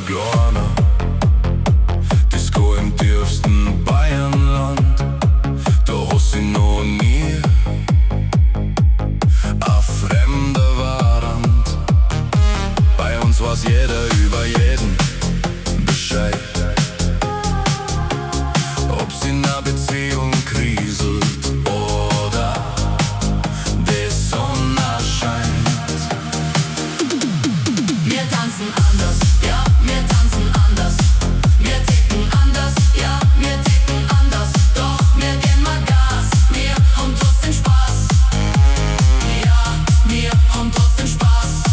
Gorner, Disco im tiefsten Bayernland. Da hast du noch nie ein Fremder warnt. Bei uns weiß jeder über jeden Bescheid. Ob's in einer Beziehung kriselt oder die Sonne scheint. Wir tanzen anders, ja, wir tanzen anders. Wir ticken anders, ja, wir ticken anders. Doch wir geben mal Gas, wir haben trotzdem Spaß. Ja, wir haben trotzdem Spaß.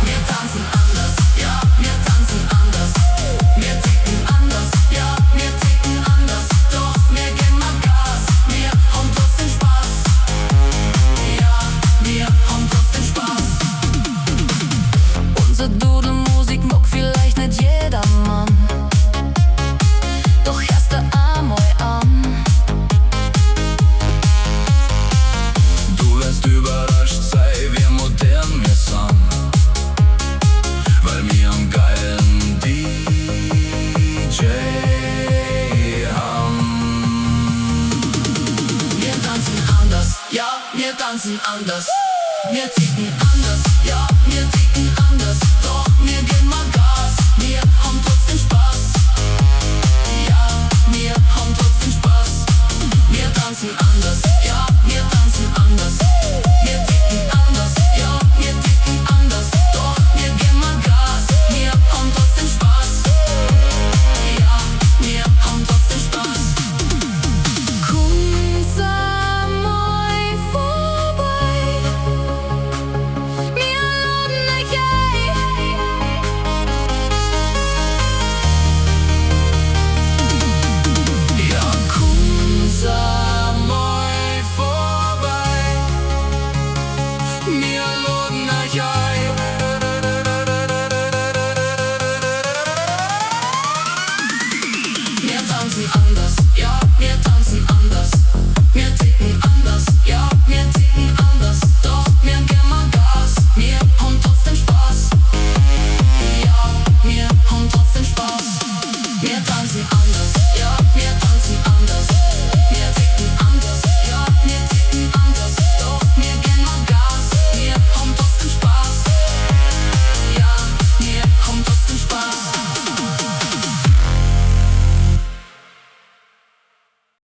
Wir tanzen anders, ja, wir tanzen anders. Wir ticken anders, ja, wir ticken anders. Doch wir geben mal Gas, wir haben trotzdem Spaß. Ja, wir haben trotzdem Spaß. Unsere Dudelmusik mag vielleicht nicht jedermann, doch erst der einmal an. Du wirst überrascht sein, wie modern wir sind, weil wir einen geilen DJ haben. Wir tanzen anders, ja, wir tanzen anders. Wir ticken anders, ja, wir ticken anders.